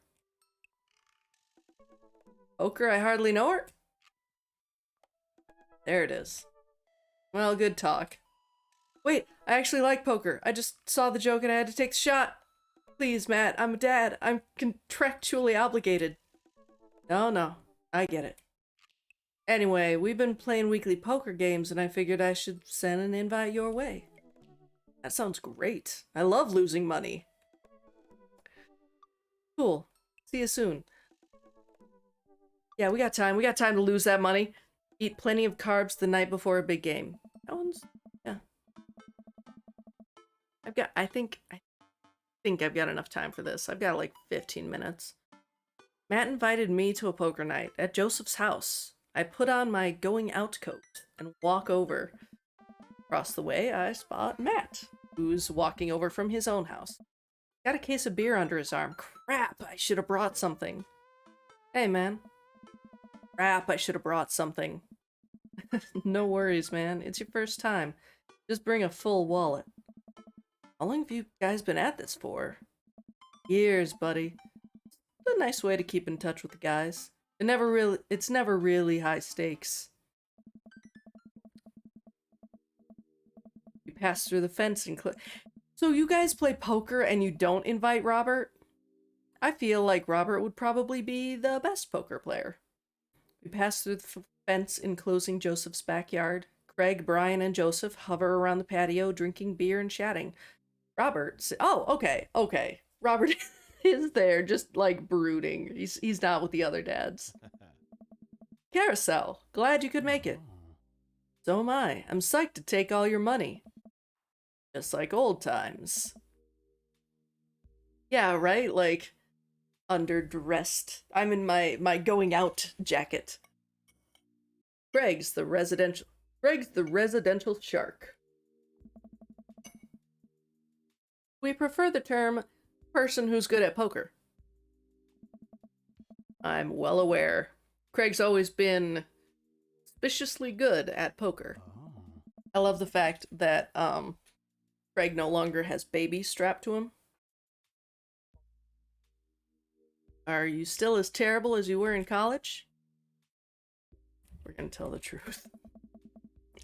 Poker, I hardly know her? There it is. Well, good talk. Wait, I actually like poker. I just saw the joke and I had to take the shot. Please, Matt, I'm a dad. I'm contractually obligated. No, I get it. Anyway, we've been playing weekly poker games and I figured I should send an invite your way. That sounds great. I love losing money. Cool. See you soon. Yeah, we got time. We got time to lose that money. Eat plenty of carbs the night before a big game. That one's, yeah. I think I've got enough time for this. I've got like 15 minutes. Matt invited me to a poker night at Joseph's house. I put on my going out coat and walk over. Across the way, I spot Matt, who's walking over from his own house. Got a case of beer under his arm. Crap, I should have brought something. Hey, man. Crap, I should have brought something. No worries, man. It's your first time. Just bring a full wallet. How long have you guys been at this for? Years, buddy. It's a nice way to keep in touch with the guys. It's never really high stakes. You pass through the fence and So you guys play poker and you don't invite Robert? I feel like Robert would probably be the best poker player. We pass through the fence enclosing Joseph's backyard. Craig, Brian, and Joseph hover around the patio, drinking beer and chatting. Oh, okay. Robert is there, just like brooding. He's not with the other dads. Carousel, glad you could make it. So am I. I'm psyched to take all your money. Just like old times. Yeah, right? Like, underdressed. I'm in my going out jacket. Greg's the residential shark. We prefer the term person who's good at poker. I'm well aware. Craig's always been suspiciously good at poker. I love the fact that Craig no longer has babies strapped to him. Are you still as terrible as you were in college? We're gonna tell the truth.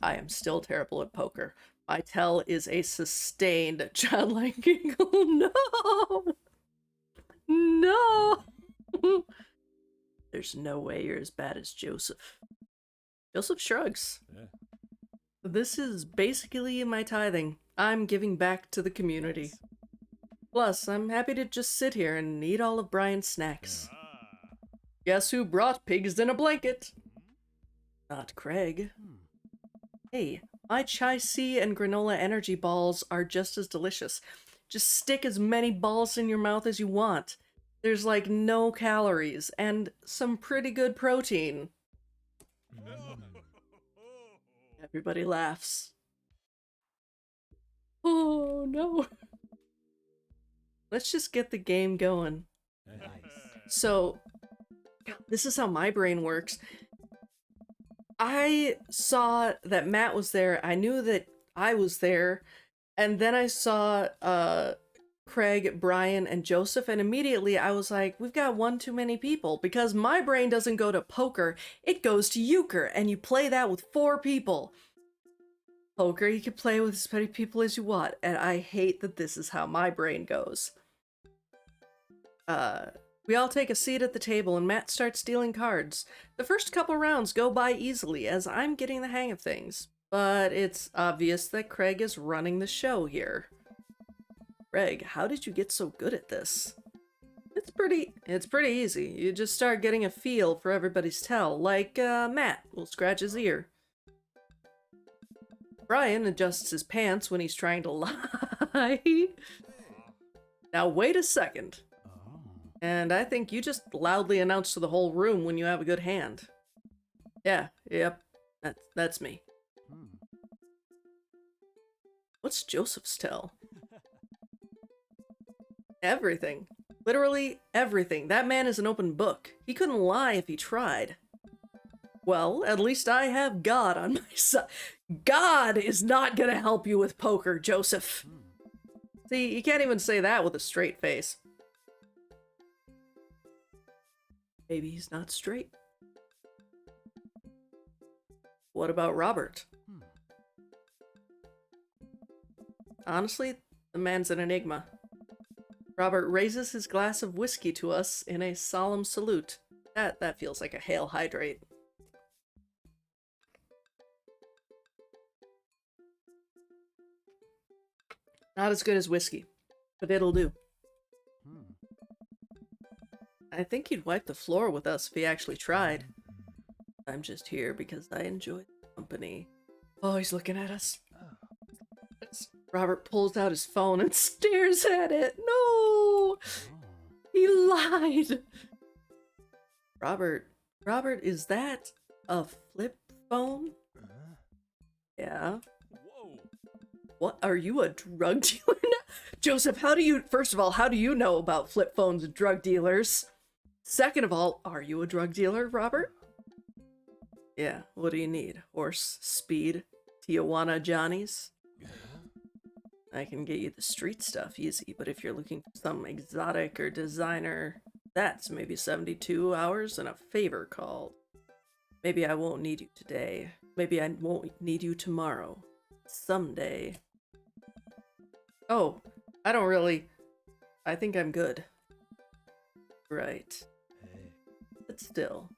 I am still terrible at poker. My tell is a sustained childlike giggle. No! No! There's no way you're as bad as Joseph. Joseph shrugs. Yeah. This is basically my tithing. I'm giving back to the community. Plus, I'm happy to just sit here and eat all of Brian's snacks. Guess who brought pigs in a blanket? Not Craig. Hey, my chai C and granola energy balls are just as delicious. Just stick as many balls in your mouth as you want. There's like no calories and some pretty good protein. Everybody laughs. Oh no. Let's just get the game going. Nice. So, this is how my brain works. I saw that Matt was there. I knew that I was there. And then I saw Craig, Brian, and Joseph. And immediately I was like, we've got one too many people. Because my brain doesn't go to poker. It goes to euchre. And you play that with 4 people. Poker, you can play with as many people as you want. And I hate that this is how my brain goes. We all take a seat at the table and Matt starts dealing cards. The first couple rounds go by easily as I'm getting the hang of things, but it's obvious that Craig is running the show here. Craig, how did you get so good at this? It's pretty easy. You just start getting a feel for everybody's tell, like Matt will scratch his ear. Brian adjusts his pants when he's trying to lie. Now wait a second. And I think you just loudly announce to the whole room when you have a good hand. Yeah, yep, that's me. What's Joseph's tell? Everything. Literally everything. That man is an open book. He couldn't lie if he tried. Well, at least I have God on my side. God is not gonna help you with poker, Joseph. See, you can't even say that with a straight face. Maybe he's not straight. What about Robert? Honestly, the man's an enigma. Robert raises his glass of whiskey to us in a solemn salute. That feels like a Hail Hydrate. Not as good as whiskey, but it'll do. I think he'd wipe the floor with us if he actually tried. I'm just here because I enjoy the company. Oh, he's looking at us. Robert pulls out his phone and stares at it. No! He lied! Robert, is that a flip phone? Yeah. Whoa. What, are you a drug dealer now? Joseph, first of all, how do you know about flip phones and drug dealers? Second of all, are you a drug dealer, Robert? Yeah, what do you need? Horse, speed, Tijuana Johnnies? I can get you the street stuff easy, but if you're looking for some exotic or designer, that's maybe 72 hours and a favor called. Maybe I won't need you today. Maybe I won't need you tomorrow. Someday. Oh, I think I'm good. Right. But still,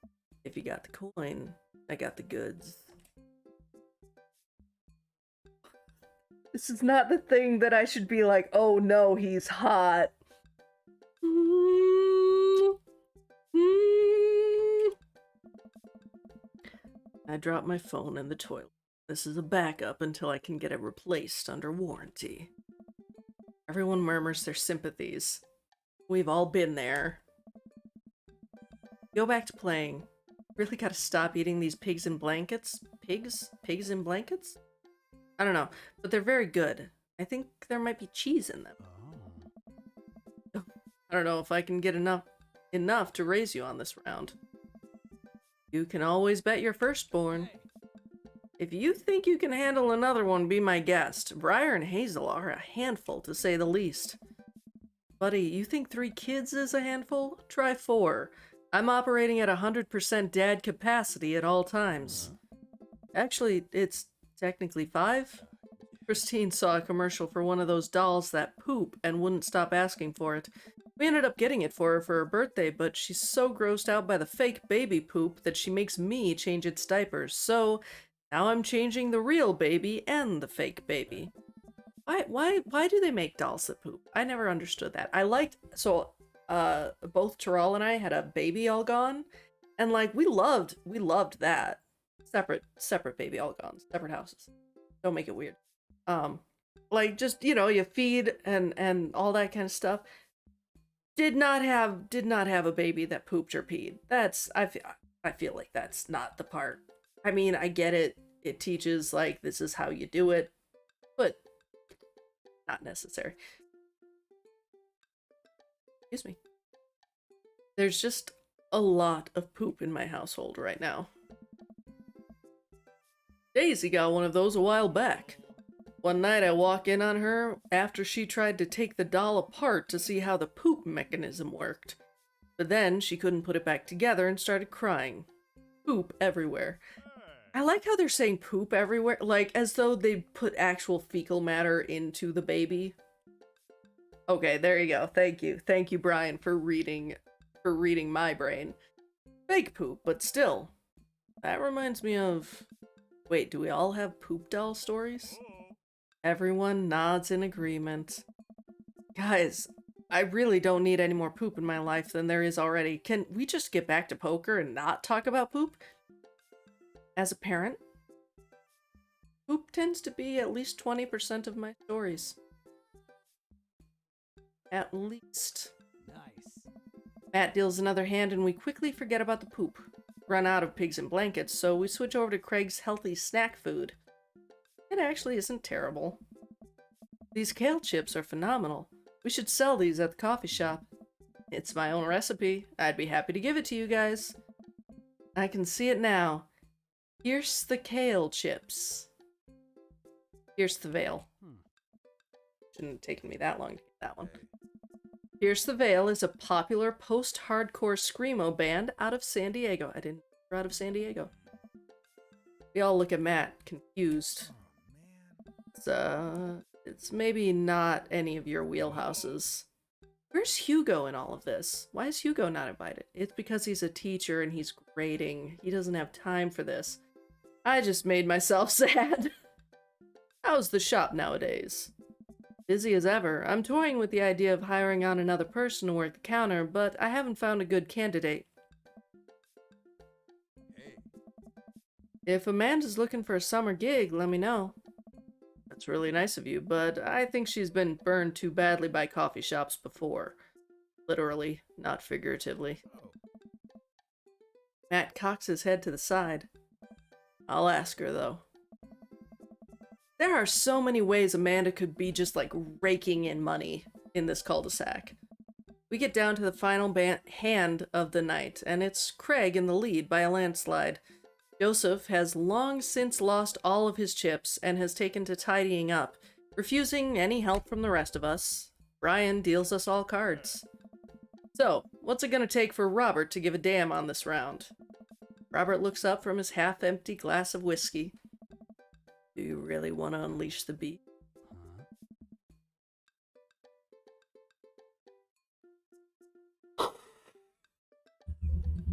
if you got the coin, I got the goods. This is not the thing that I should be like, oh no, he's hot. I dropped my phone in the toilet. This is a backup until I can get it replaced under warranty. Everyone murmurs their sympathies. We've all been there. Go back to playing. Really gotta stop eating these pigs in blankets? Pigs? Pigs in blankets? I don't know, but they're very good. I think there might be cheese in them. I don't know if I can get enough to raise you on this round. You can always bet your firstborn. If you think you can handle another one, be my guest. Briar and Hazel are a handful, to say the least. Buddy, you think 3 kids is a handful? Try 4. I'm operating at 100% dad capacity at all times. Actually, it's technically 5. Christine saw a commercial for one of those dolls that poop and wouldn't stop asking for it. We ended up getting it for her for her birthday, but she's so grossed out by the fake baby poop that she makes me change its diapers. So now I'm changing the real baby and the fake baby. Why do they make dolls that poop? I never understood that. Both Terrell and I had a baby all gone, and like we loved that. Separate baby all gone, separate houses. Don't make it weird. Like just, you feed and all that kind of stuff. Did not have a baby that pooped or peed. I feel like that's not the part. I mean, I get it. It teaches like this is how you do it, but not necessary. Excuse me. There's just a lot of poop in my household right now. Daisy got one of those a while back. One night I walk in on her after she tried to take the doll apart to see how the poop mechanism worked. But then she couldn't put it back together and started crying. Poop everywhere. I like how they're saying poop everywhere, like as though they put actual fecal matter into the baby. Okay, there you go. Thank you. Thank you, Brian, for reading my brain. Fake poop, but still. That reminds me of... Wait, do we all have poop doll stories? Everyone nods in agreement. Guys, I really don't need any more poop in my life than there is already. Can we just get back to poker and not talk about poop? As a parent, poop tends to be at least 20% of my stories. At least. Nice. Matt deals another hand and we quickly forget about the poop. Run out of pigs and blankets, so we switch over to Craig's healthy snack food. It actually isn't terrible. These kale chips are phenomenal. We should sell these at the coffee shop. It's my own recipe. I'd be happy to give it to you guys. I can see it now. Here's the kale chips. Here's the veil. Shouldn't have taken me that long to get that one. Here's the Veil is a popular post-hardcore screamo band out of San Diego. I didn't know they're out of San Diego. We all look at Matt, confused. It's maybe not any of your wheelhouses. Where's Hugo in all of this? Why is Hugo not invited? It's because he's a teacher and he's grading. He doesn't have time for this. I just made myself sad. How's the shop nowadays? Busy as ever. I'm toying with the idea of hiring on another person to work the counter, but I haven't found a good candidate. Hey, If Amanda's looking for a summer gig, let me know. That's really nice of you, but I think she's been burned too badly by coffee shops before. Literally, not figuratively. oh, Matt cocks his head to the side. I'll ask her, though. There are so many ways Amanda could be just like raking in money in this cul-de-sac. We get down to the final hand of the night, and it's Craig in the lead by a landslide. Joseph has long since lost all of his chips and has taken to tidying up, refusing any help from the rest of us. Brian deals us all cards. So, what's it gonna take for Robert to give a damn on this round? Robert looks up from his half-empty glass of whiskey. Do you really want to unleash the beast?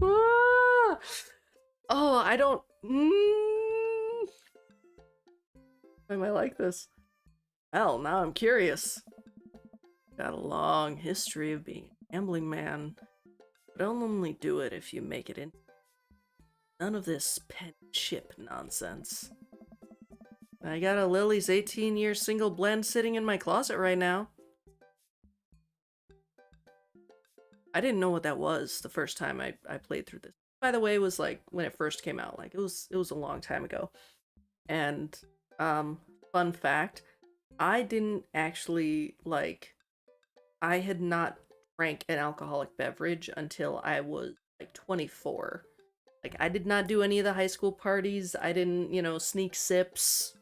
Ah! Oh, I don't. Why am I like this? Well, now I'm curious. Got a long history of being a gambling man, but I'll only do it if you make it in. None of this pen chip nonsense. I got a Lily's 18-year single blend sitting in my closet right now. I didn't know what that was the first time I played through this. By the way, it was like when it first came out, like it was a long time ago. And fun fact, I didn't actually I had not drank an alcoholic beverage until I was like 24. Like I did not do any of the high school parties. I didn't, sneak sips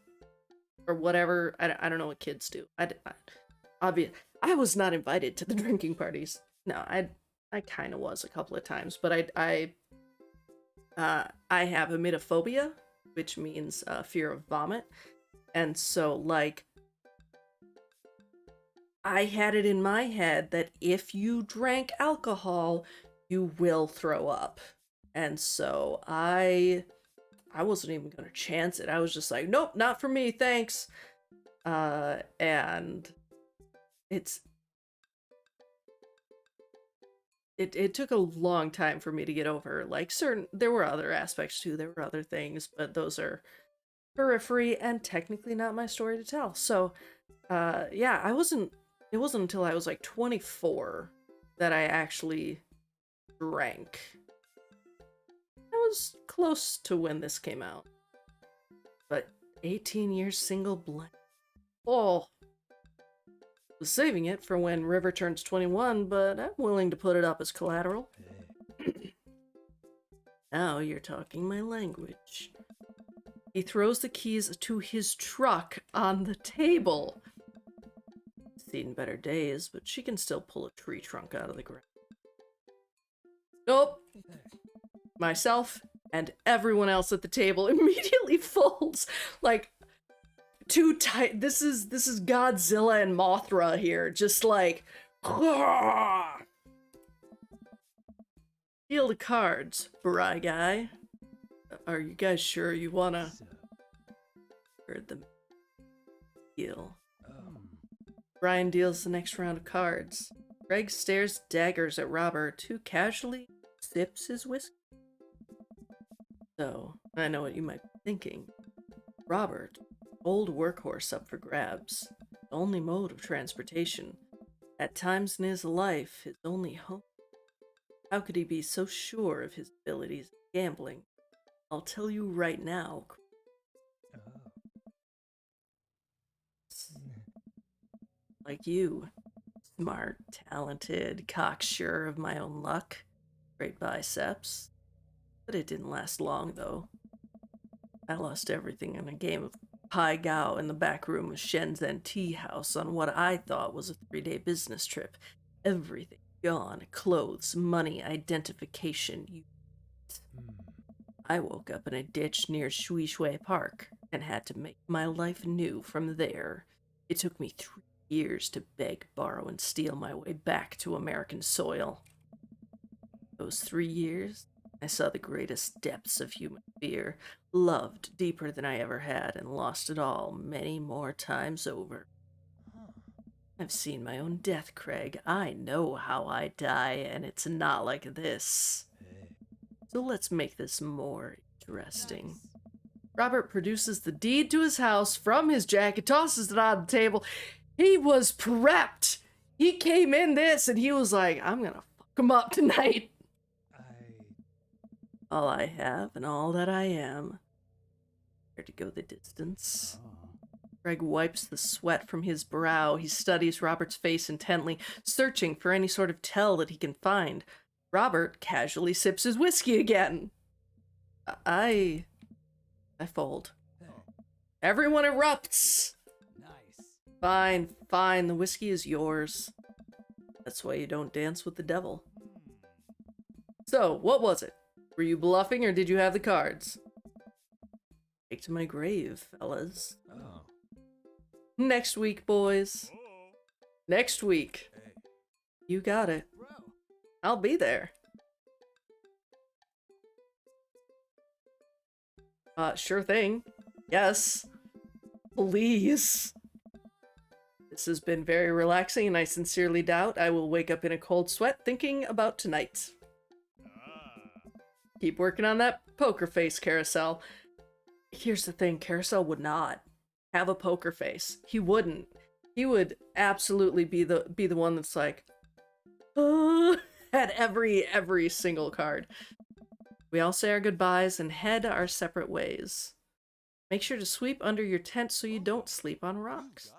or whatever. I don't know what kids do. I was not invited to the drinking parties. No, I kind of was a couple of times, but I have emetophobia, which means fear of vomit, and so like I had it in my head that if you drank alcohol, you will throw up, and so I wasn't even gonna chance it. I was just like, nope, not for me, thanks. And it took a long time for me to get over, like, there were other aspects too, there were other things, but those are periphery and technically not my story to tell. So, yeah, it wasn't until I was like 24 that I actually drank. I was close to when this came out. But 18 years single blend. Oh, was saving it for when River turns 21, but I'm willing to put it up as collateral. Now you're talking my language. He throws the keys to his truck on the table. Seen better days, but she can still pull a tree trunk out of the ground. Nope. Myself and everyone else at the table immediately folds like too tight. This is Godzilla and Mothra here, just like deal the cards, Bry guy. Are you guys sure you wanna heard the deal? Brian deals the next round of cards. Greg stares daggers at Robert, who casually sips his whiskey. So, I know what you might be thinking. Robert, old workhorse up for grabs, the only mode of transportation. At times in his life, his only home. How could he be so sure of his abilities in gambling? I'll tell you right now. Like you. Smart, talented, cocksure of my own luck. Great biceps. But it didn't last long, though. I lost everything in a game of Pai Gao in the back room of Shenzhen Tea House on what I thought was a 3-day business trip. Everything gone. Clothes, money, identification. I woke up in a ditch near Shui Shui Park and had to make my life new from there. It took me 3 years to beg, borrow, and steal my way back to American soil. Those 3 years, I saw the greatest depths of human fear, loved deeper than I ever had, and lost it all many more times over. I've seen my own death, Craig. I know how I die, and it's not like this. So let's make this more interesting. Robert produces the deed to his house from his jacket, tosses it on the table. He was prepped. He came in this and he was like, I'm gonna fuck him up tonight. All I have and all that I am. Where to go the distance? Greg wipes the sweat from his brow. He studies Robert's face intently, searching for any sort of tell that he can find. Robert casually sips his whiskey again. I fold. Everyone erupts. Nice. Fine, fine, the whiskey is yours. That's why you don't dance with the devil. So, what was it? Were you bluffing or did you have the cards? Take to my grave, fellas. Oh. Next week, boys. Next week. Hey. You got it. Bro. I'll be there. Sure thing. Yes. Please. This has been very relaxing, and I sincerely doubt I will wake up in a cold sweat thinking about tonight. Keep working on that poker face, Carousel. Here's the thing, Carousel would not have a poker face. He wouldn't. He would absolutely be the one that's like, at every single card. We all say our goodbyes and head our separate ways. Make sure to sweep under your tent so you don't sleep on rocks.